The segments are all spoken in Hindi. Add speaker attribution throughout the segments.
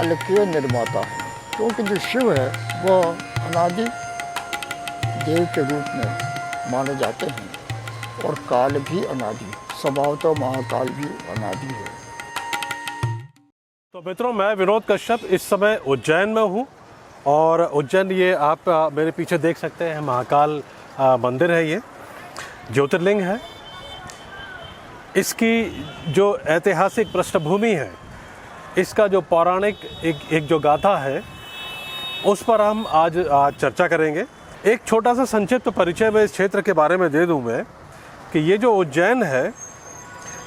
Speaker 1: काल के निर्माता हैं, क्योंकि जो शिव है वह अनादि देव के रूप में माने जाते हैं और काल भी अनादि, स्वभावतः महाकाल भी अनादि है।
Speaker 2: तो मित्रों, मैं विनोद कश्यप इस समय उज्जैन में हूँ और उज्जैन, ये आप मेरे पीछे देख सकते हैं, महाकाल मंदिर है। ये ज्योतिर्लिंग है। इसकी जो ऐतिहासिक पृष्ठभूमि है, इसका जो पौराणिक एक जो गाथा है, उस पर हम आज चर्चा करेंगे। एक छोटा सा संक्षिप्त परिचय मैं इस क्षेत्र के बारे में दे दूं मैं कि ये जो उज्जैन है,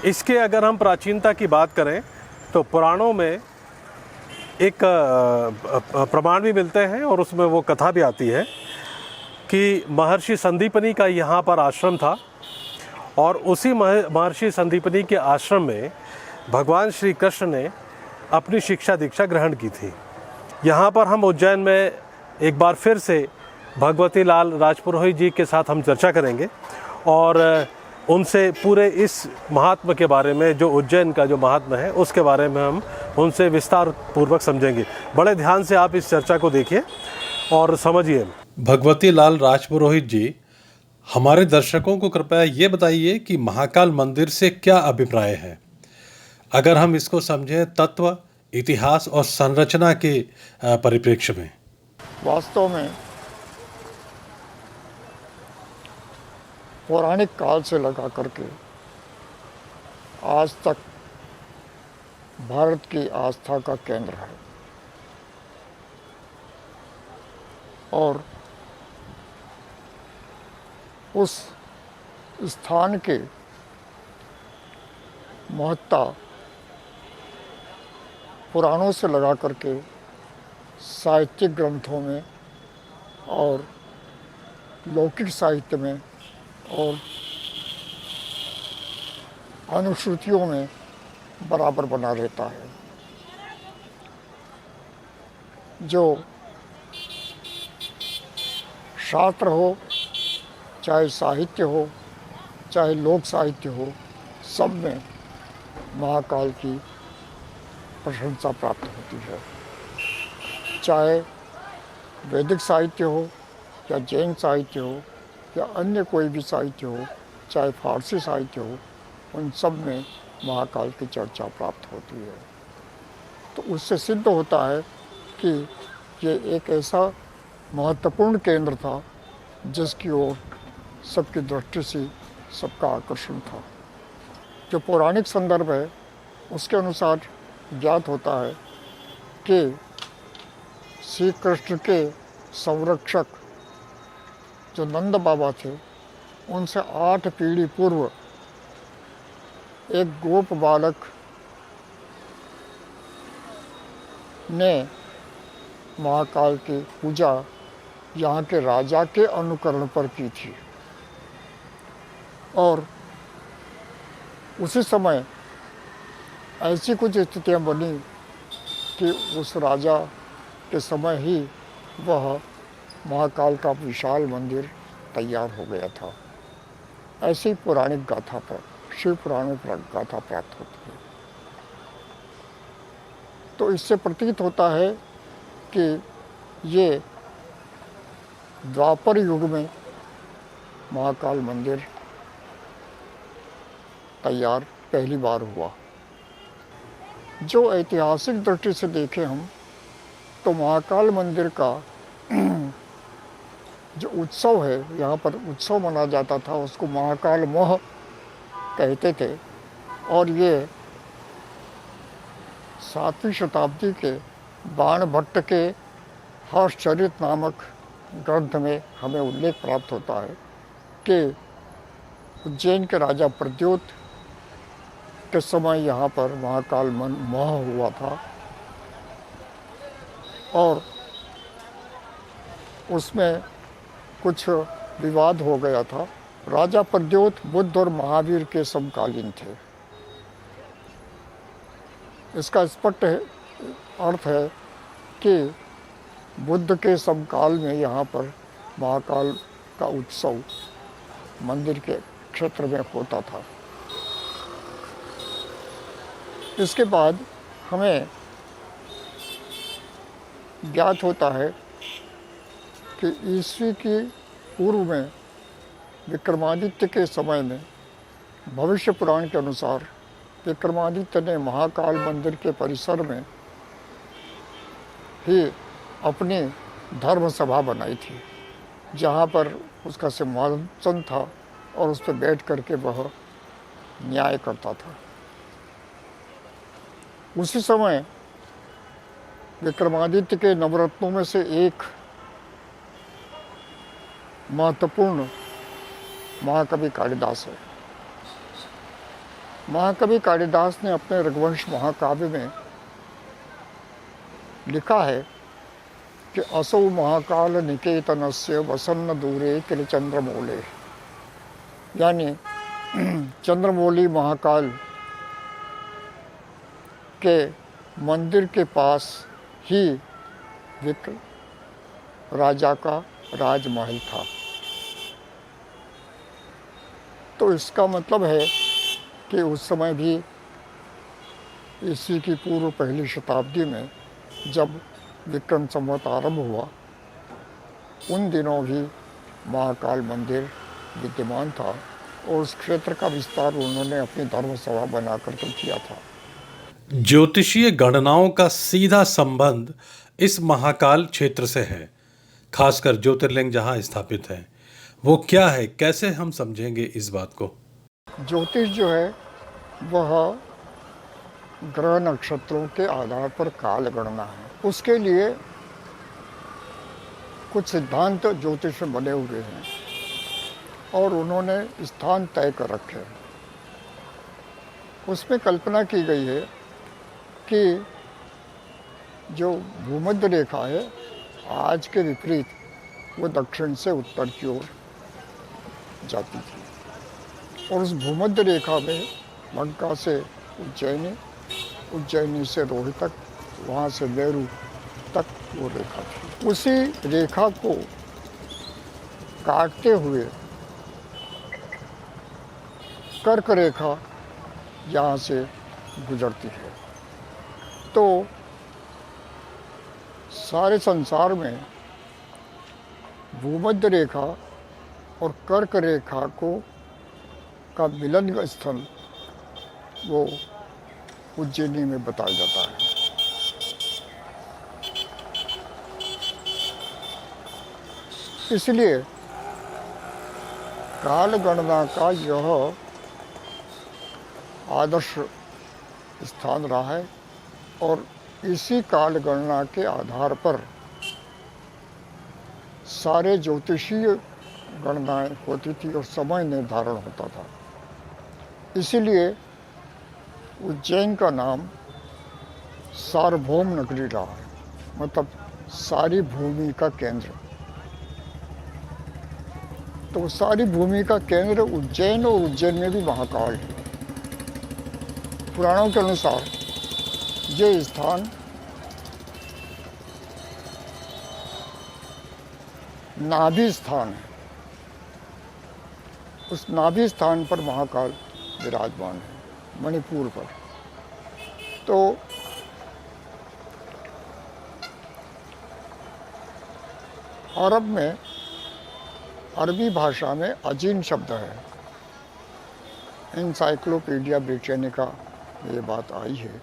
Speaker 2: इसके अगर हम प्राचीनता की बात करें तो पुराणों में एक प्रमाण भी मिलते हैं और उसमें वो कथा भी आती है कि महर्षि संदीपनी का यहाँ पर आश्रम था और उसी महर्षि संदीपनी के आश्रम में भगवान श्री कृष्ण ने अपनी शिक्षा दीक्षा ग्रहण की थी। यहाँ पर हम उज्जैन में एक बार फिर से भगवती लाल राजपुरोहित जी के साथ हम चर्चा करेंगे और उनसे पूरे इस महात्मा के बारे में, जो उज्जैन का जो महात्मा है उसके बारे में हम उनसे विस्तार पूर्वक समझेंगे। बड़े ध्यान से आप इस चर्चा को देखिए और समझिए। भगवती लाल राजपुरोहित जी, हमारे दर्शकों को कृपया ये बताइए कि महाकाल मंदिर से क्या अभिप्राय है, अगर हम इसको समझें तत्व, इतिहास और संरचना के परिप्रेक्ष्य में।
Speaker 1: वास्तव में पौराणिक काल से लगा करके आज तक भारत की आस्था का केंद्र है और उस स्थान के महत्ता पुराणों से लगा करके साहित्यिक ग्रंथों में और लौकिक साहित्य में और अनुश्रुतियों में बराबर बना रहता है। जो शास्त्र हो, चाहे साहित्य हो, चाहे लोक साहित्य हो, सब में महाकाल की प्रशंसा प्राप्त होती है। चाहे वैदिक साहित्य हो या जैन साहित्य हो या अन्य कोई भी साहित्य हो, चाहे फारसी साहित्य हो, उन सब में महाकाल की चर्चा प्राप्त होती है। तो उससे सिद्ध होता है कि ये एक ऐसा महत्वपूर्ण केंद्र था जिसकी ओर सबकी दृष्टि से सबका आकर्षण था। जो पौराणिक संदर्भ है उसके अनुसार ज्ञात होता है कि श्री कृष्ण के संरक्षक जो नंद बाबा थे, उनसे 8 पीढ़ी पूर्व एक गोप बालक ने महाकाल की पूजा यहाँ के राजा के अनुकरण पर की थी और उसी समय ऐसी कुछ स्थितियाँ बनी कि उस राजा के समय ही वह महाकाल का विशाल मंदिर तैयार हो गया था। ऐसी पौराणिक गाथा पर, शिव पुराण में गाथा प्राप्त होती है। तो इससे प्रतीत होता है कि ये द्वापर युग में महाकाल मंदिर तैयार पहली बार हुआ। जो ऐतिहासिक दृष्टि से देखें हम, तो महाकाल मंदिर का जो उत्सव है, यहाँ पर उत्सव मनाया जाता था, उसको महाकाल मोह कहते थे और ये 7वीं शताब्दी के बाण भट्ट के हर्षचरित नामक ग्रंथ में हमें उल्लेख प्राप्त होता है कि उज्जैन के राजा प्रद्योत के समय यहाँ पर महाकाल मोह हुआ था और उसमें कुछ विवाद हो गया था। राजा प्रद्योत बुद्ध और महावीर के समकालीन थे। इसका स्पष्ट अर्थ है कि बुद्ध के समकाल में यहाँ पर महाकाल का उत्सव मंदिर के क्षेत्र में होता था। इसके बाद हमें ज्ञात होता है कि ईस्वी की पूर्व में विक्रमादित्य के समय में भविष्य पुराण के अनुसार विक्रमादित्य ने महाकाल मंदिर के परिसर में ही अपनी धर्म सभा बनाई थी, जहाँ पर उसका सिंहासन था और उस पर बैठ करके वह न्याय करता था। उसी समय विक्रमादित्य के नवरत्नों में से एक महत्वपूर्ण महाकवि कालिदास है। महाकवि कालिदास ने अपने रघुवंश महाकाव्य में लिखा है कि असौ महाकाल निकेतनस्य वसन्न दूरे किल चंद्रमौले, यानी चंद्रमौली महाकाल के मंदिर के पास ही विक्र राजा का राजमहल था। तो इसका मतलब है कि उस समय भी ईस्वी की पूर्व पहली शताब्दी में जब विक्रम संवत आरंभ हुआ, उन दिनों भी महाकाल मंदिर विद्यमान था और उस क्षेत्र का विस्तार उन्होंने अपनी धर्मसभा बना करके किया था।
Speaker 2: ज्योतिषीय गणनाओं का सीधा संबंध इस महाकाल क्षेत्र से है, खासकर ज्योतिर्लिंग जहां स्थित है। वो क्या है, कैसे हम समझेंगे इस बात को?
Speaker 1: ज्योतिष जो है वह ग्रह नक्षत्रों के आधार पर काल गणना है। उसके लिए कुछ सिद्धांत ज्योतिष में बने हुए हैं और उन्होंने स्थान तय कर रखे हैं। उसमें कल्पना की गई है कि जो भूमध्य रेखा है आज के विपरीत वो दक्षिण से उत्तर की ओर जाती थी और उस भूमध्य रेखा में लंका से उज्जैनी, उज्जैनी से रोहतक, वहाँ से मेरू तक वो रेखा थी। उसी रेखा को काटते हुए कर्क रेखा यहाँ से गुजरती है। तो सारे संसार में भूमध्य रेखा और कर्क रेखा को का मिलन स्थल वो उज्जैनी में बताया जाता है। इसलिए काल गणना का यह आदर्श स्थान रहा है और इसी काल गणना के आधार पर सारे ज्योतिषीय गणनाएं होती थी और समय निर्धारण होता था। इसीलिए उज्जैन का नाम सार्वभौम नगरी रहा है, मतलब सारी भूमि का केंद्र। तो सारी भूमि का केंद्र उज्जैन और उज्जैन में भी महाकाल है। पुराणों के अनुसार ये स्थान नाभि स्थान है। उस नाभि स्थान पर महाकाल विराजमान है, मणिपुर पर। तो अरब में, अरबी भाषा में अजीन शब्द है। एनसाइक्लोपीडिया ब्रिटानिका में ये बात आई है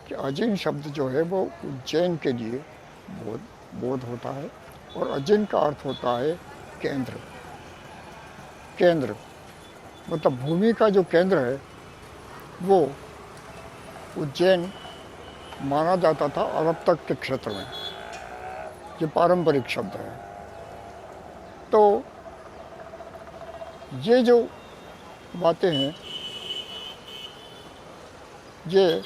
Speaker 1: कि अजीन शब्द जो है वो उज्जैन के लिए बोध होता है और अजीन का अर्थ होता है केंद्र। केंद्र मतलब भूमि का जो केंद्र है वो उज्जैन माना जाता था अरब तक के क्षेत्र में। ये पारंपरिक शब्द है। तो ये जो बातें हैं ये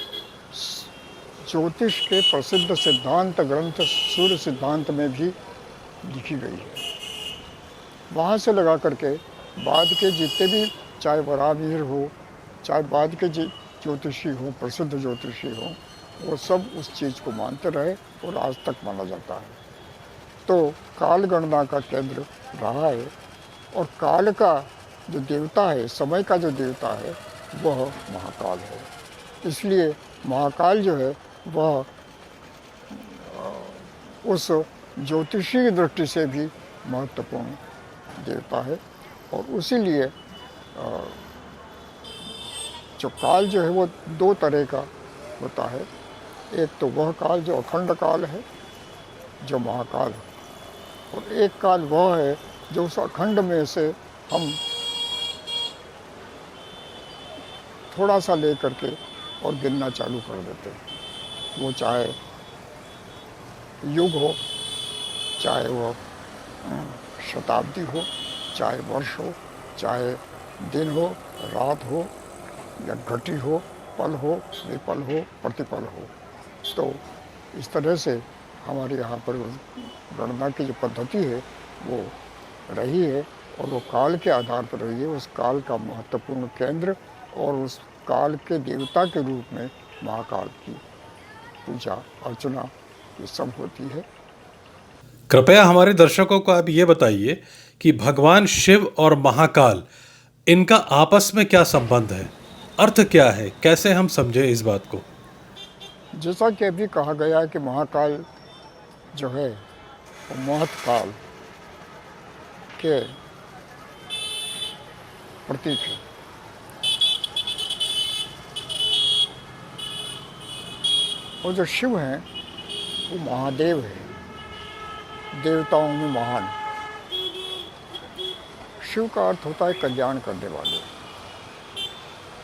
Speaker 1: ज्योतिष के प्रसिद्ध सिद्धांत ग्रंथ सूर्य सिद्धांत में भी लिखी गई है। वहाँ से लगा करके बाद के जितने भी, चाहे वराहमिहिर हो, चाहे बाद के ज्योतिषी हो, प्रसिद्ध ज्योतिषी हो, वो सब उस चीज़ को मानते रहे और आज तक माना जाता है। तो काल गणना का केंद्र रहा है और काल का जो देवता है, समय का जो देवता है, वह महाकाल है। इसलिए महाकाल जो है वह उस ज्योतिषीय दृष्टि से भी महत्वपूर्ण देवता है। और इसीलिए जो काल जो है वो दो तरह का होता है। एक तो वह काल जो अखंड काल है, जो महाकाल है, और एक काल वह है जो उस अखंड में से हम थोड़ा सा ले करके और गिनना चालू कर देते हैं। वो चाहे युग हो, चाहे वो शताब्दी हो, चाहे वर्ष हो, चाहे दिन हो, रात हो, या घटी हो, पल हो, विपल हो, प्रतिपल हो। तो इस तरह से हमारे यहाँ पर गणना की जो पद्धति है वो रही है, और वो काल के आधार पर रही है। उस काल का महत्वपूर्ण केंद्र और उस काल के देवता के रूप में महाकाल की पूजा अर्चना ये सब होती है।
Speaker 2: कृपया हमारे दर्शकों को आप ये बताइए कि भगवान शिव और महाकाल, इनका आपस में क्या संबंध है, अर्थ क्या है, कैसे हम समझे इस बात को?
Speaker 1: जैसा कि अभी कहा गया कि महाकाल जो है वो महत्काल के प्रतीक है। और जो शिव हैं वो महादेव है, देवताओं में महान। शिव का अर्थ होता है कल्याण करने वाले,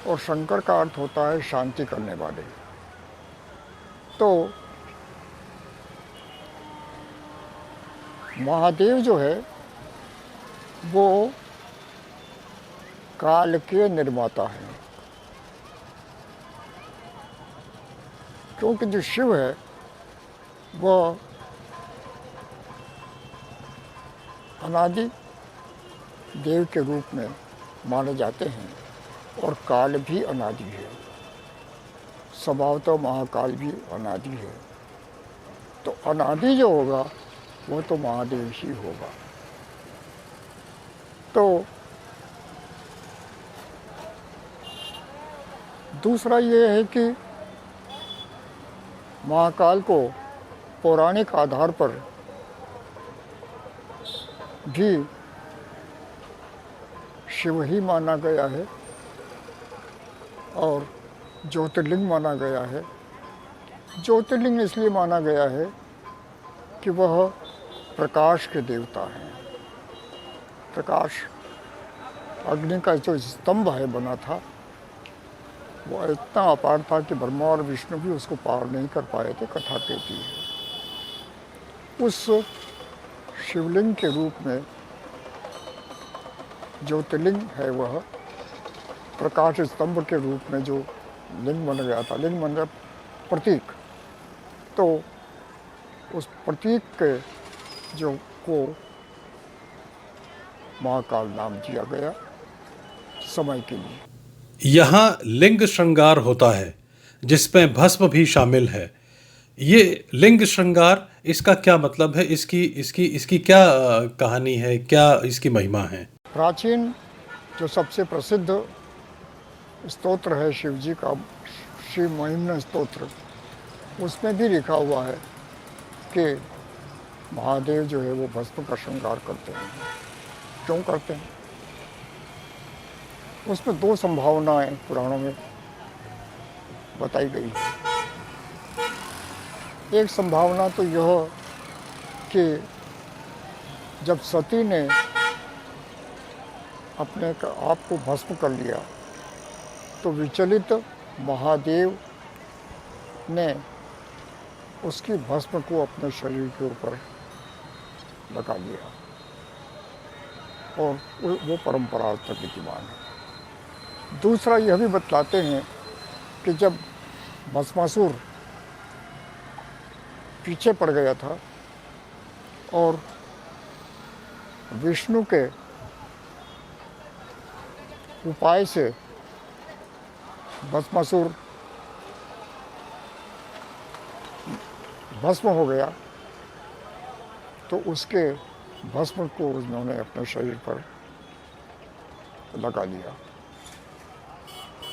Speaker 1: और शंकर का अर्थ होता है शांति करने वाले। तो महादेव जो है वो काल के निर्माता हैं, क्योंकि जो शिव है वह अनादि देव के रूप में माने जाते हैं, और काल भी अनादि है, स्वभावतः महाकाल भी अनादि है। तो अनादि जो होगा वो तो महादेव ही होगा। तो दूसरा ये है कि महाकाल को पौराणिक आधार पर भी शिव ही माना गया है, और ज्योतिर्लिंग माना गया है। ज्योतिर्लिंग इसलिए माना गया है कि वह प्रकाश के देवता हैं। प्रकाश, अग्नि का जो स्तंभ है बना था वो इतना अपार था कि ब्रह्मा और विष्णु भी उसको पार नहीं कर पाए थे, कथा कहती है। उस शिवलिंग के रूप में ज्योतिर्लिंग है वह प्रकाश स्तंभ के रूप में जो लिंग बन गया था। लिंग बन गया प्रतीक, तो उस प्रतीक के जो को महाकाल नाम दिया गया समय के लिए।
Speaker 2: यहाँ लिंग श्रृंगार होता है जिसमें भस्म भी शामिल है। ये लिंग श्रृंगार, इसका क्या मतलब है? इसकी इसकी इसकी क्या कहानी है, क्या इसकी महिमा है?
Speaker 1: प्राचीन जो सबसे प्रसिद्ध स्तोत्र है शिव जी का, शिव महिम्न स्तोत्र, उसमें भी लिखा हुआ है कि महादेव जो है वो भस्म का श्रृंगार करते हैं। क्यों करते हैं? उसमें दो संभावनाएं पुराणों में बताई गई है। एक संभावना तो यह कि जब सती ने अपने आप को भस्म कर लिया तो विचलित महादेव ने उसकी भस्म को अपने शरीर के ऊपर लगा लिया, और वो परंपरा तक विद्यमान है। दूसरा यह भी बतलाते हैं कि जब भस्मासुर पीछे पड़ गया था और विष्णु के उपाय से भस्मासुर भस्म हो गया, तो उसके भस्म को उन्होंने अपने शरीर पर लगा लिया,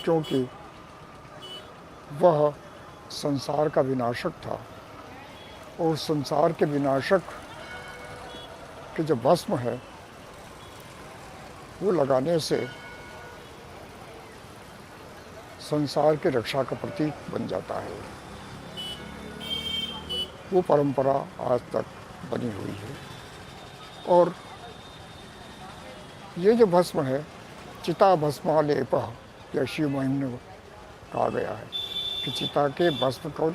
Speaker 1: क्योंकि वह संसार का विनाशक था और संसार के विनाशक के जो भस्म है वो लगाने से संसार की रक्षा का प्रतीक बन जाता है। वो परंपरा आज तक बनी हुई है। और ये जो भस्म है, चिता भस्मालेपः, या शिव महिम में कहा गया है कि चिता के भस्म को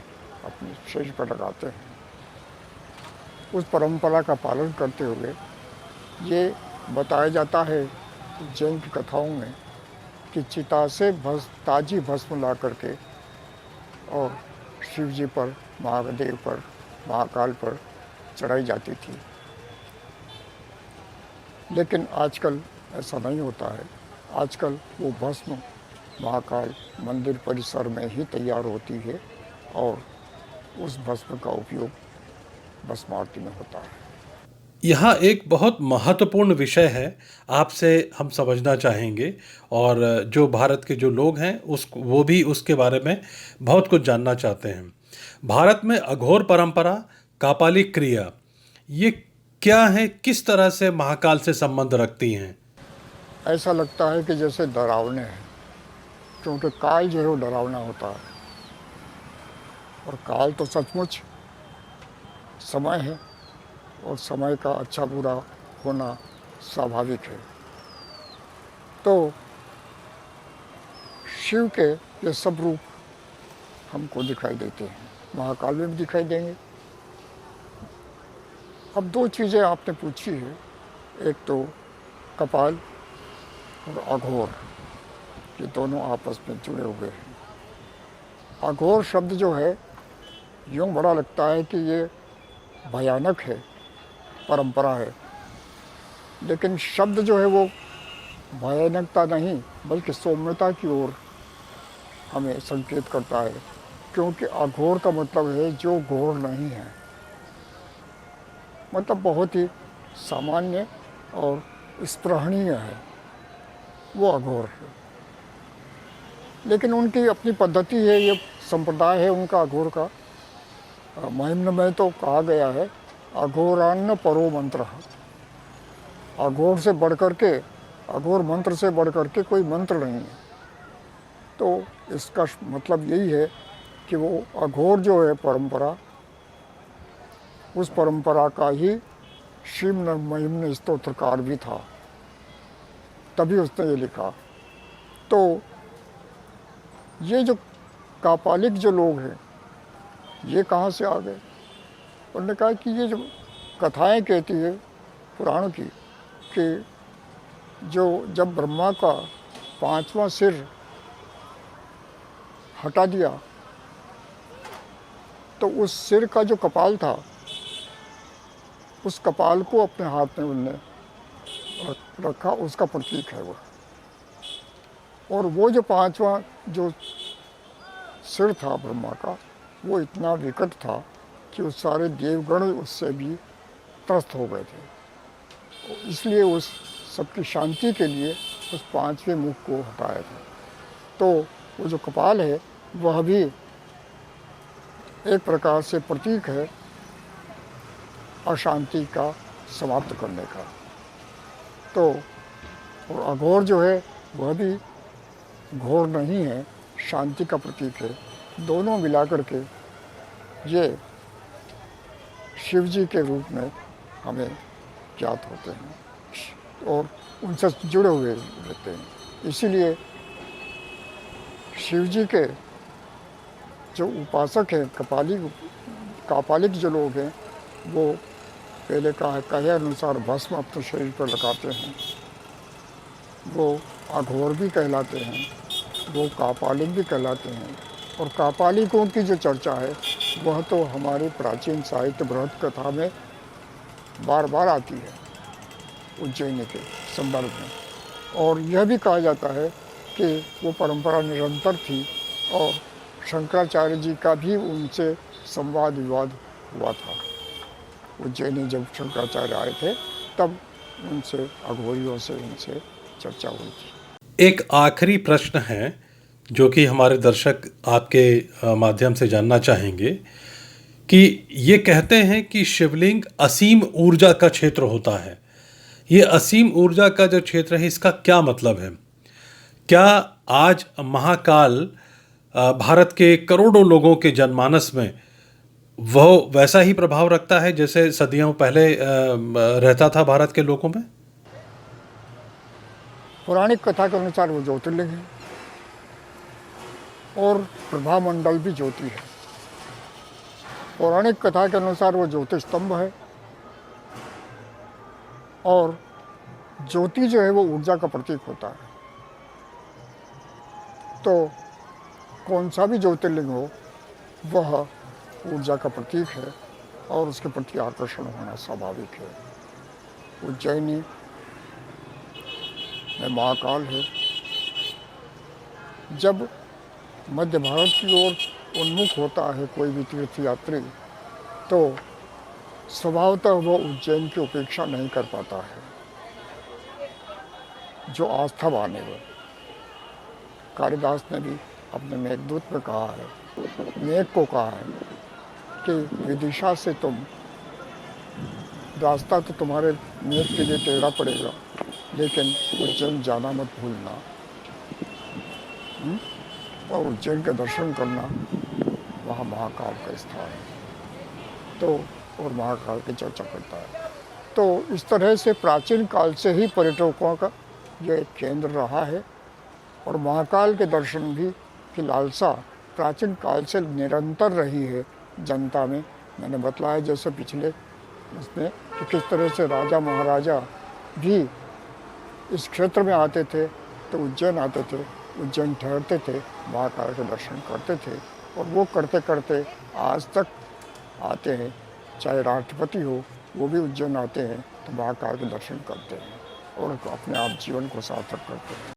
Speaker 1: अपने शरीर पर लगाते हैं। उस परंपरा का पालन करते हुए ये बताया जाता है जैन की कथाओं में कि चिता से ताजी भस्म ला करके और शिव जी पर, महादेव पर, महाकाल पर चढ़ाई जाती थी। लेकिन आजकल ऐसा नहीं होता है। आजकल वो भस्म महाकाल मंदिर परिसर में ही तैयार होती है और उस भस्म का उपयोग भस्म आरती में होता है।
Speaker 2: यहाँ एक बहुत महत्वपूर्ण विषय है, आपसे हम समझना चाहेंगे और जो भारत के जो लोग हैं वो भी उसके बारे में बहुत कुछ जानना चाहते हैं। भारत में अघोर परंपरा, कापालिक क्रिया, ये क्या है, किस तरह से महाकाल से संबंध रखती हैं?
Speaker 1: ऐसा लगता है कि जैसे डरावने हैं, क्योंकि काल जो है वो डरावना होता है और काल तो सचमुच समय है और समय का अच्छा बुरा होना स्वाभाविक है। तो शिव के ये सब रूप हमको दिखाई देते हैं, महाकाल में भी दिखाई देंगे। अब दो चीज़ें आपने पूछी है, एक तो कपाल और अघोर, ये दोनों आपस में जुड़े हुए हैं। अघोर शब्द जो है यूँ बड़ा लगता है कि ये भयानक है, परंपरा है, लेकिन शब्द जो है वो भयानकता नहीं बल्कि सौम्यता की ओर हमें संकेत करता है, क्योंकि अघोर का मतलब है जो घोर नहीं है, मतलब बहुत ही सामान्य और स्पृहणीय है, वो अघोर है। लेकिन उनकी अपनी पद्धति है, ये संप्रदाय है उनका अघोर का। महिम्न में तो कहा गया है अघोरान्न परो मंत्र, अघोर से बढ़कर के, अघोर मंत्र से बढ़कर के कोई मंत्र नहीं है। तो इसका मतलब यही है कि वो अघोर जो है परंपरा, उस परंपरा का ही शिव महिम्न स्तोत्रकार भी था, तभी उसने ये लिखा। तो ये जो कापालिक जो लोग हैं ये कहाँ से आ गए? उन्होंने कहा कि ये जो कथाएं कहती है पुराण की कि जो जब ब्रह्मा का 5वां सिर हटा दिया तो उस सिर का जो कपाल था, उस कपाल को अपने हाथ में उनने रखा, उसका प्रतीक है वो। और वो जो 5वां जो सिर था ब्रह्मा का, वो इतना विकट था कि उस सारे देवगण उससे भी त्रस्त हो गए थे। इसलिए उस सबकी शांति के लिए उस 5वें मुख को हटाया था। तो वो जो कपाल है वह भी एक प्रकार से प्रतीक है अशांति का समाप्त करने का। तो और अघोर जो है वह भी घोर नहीं है, शांति का प्रतीक है। दोनों मिलाकर के ये शिव जी के रूप में हमें ज्ञात होते हैं और उनसे जुड़े हुए रहते हैं। इसीलिए शिव जी के जो उपासक हैं, कापालिक जो लोग हैं, वो पहले कहे अनुसार भस्म अपने शरीर पर लगाते हैं, वो अघोर भी कहलाते हैं, वो कापालिक भी कहलाते हैं। और कापालिकों की जो चर्चा है वह तो हमारे प्राचीन साहित्य बृहद कथा में बार बार आती है उज्जैन के संदर्भ में। और यह भी कहा जाता है कि वो परंपरा निरंतर थी और शंकराचार्य जी का भी उनसे संवाद विवाद हुआ था। उज्जैन में जब शंकराचार्य आए थे तब उनसे अघोरियों से उनसे चर्चा हुई थी।
Speaker 2: एक आखिरी प्रश्न है जो कि हमारे दर्शक आपके माध्यम से जानना चाहेंगे कि ये कहते हैं कि शिवलिंग असीम ऊर्जा का क्षेत्र होता है। ये असीम ऊर्जा का जो क्षेत्र है, इसका क्या मतलब है? क्या आज महाकाल भारत के करोड़ों लोगों के जनमानस में वह वैसा ही प्रभाव रखता है जैसे सदियों पहले रहता था भारत के लोगों में?
Speaker 1: पौराणिक कथा के अनुसार वो ज्योतिर्लिंग है और प्रभामंडल भी ज्योति है। पौराणिक कथा के अनुसार वो ज्योति स्तंभ है और ज्योति जो है वो ऊर्जा का प्रतीक होता है। तो कौन सा भी ज्योतिर्लिंग हो वह ऊर्जा का प्रतीक है और उसके प्रति आकर्षण होना स्वाभाविक है। उज्जैनी में महाकाल है। जब मध्य भारत की ओर उन्मुख होता है कोई भी तीर्थयात्री तो स्वभावतः वो उज्जैन की उपेक्षा नहीं कर पाता है। जो आस्थावान है वो, कालिदास ने भी अपने मेघदूत में कहा है, मेघ को कहा है कि विदिशा से तुम रास्ता तो तुम्हारे मेघ के लिए टेढ़ा पड़ेगा लेकिन उज्जैन जाना मत भूलना। और उज्जैन के दर्शन करना, वहाँ महाकाल का स्थान है तो और महाकाल की चर्चा करता है। तो इस तरह से प्राचीन काल से ही पर्यटकों का ये एक केंद्र रहा है और महाकाल के दर्शन भी की लालसा प्राचीन काल से निरंतर रही है जनता में। मैंने बतलाया जैसे पिछले इसमें कि किस तरह से राजा महाराजा भी इस क्षेत्र में आते थे तो उज्जैन आते थे, उज्जैन ठहरते थे, महाकाल के दर्शन करते थे और वो करते करते आज तक आते हैं। चाहे राष्ट्रपति हो वो भी उज्जैन आते हैं तो महाकाल के दर्शन करते हैं और अपने आप जीवन को सार्थक करते हैं।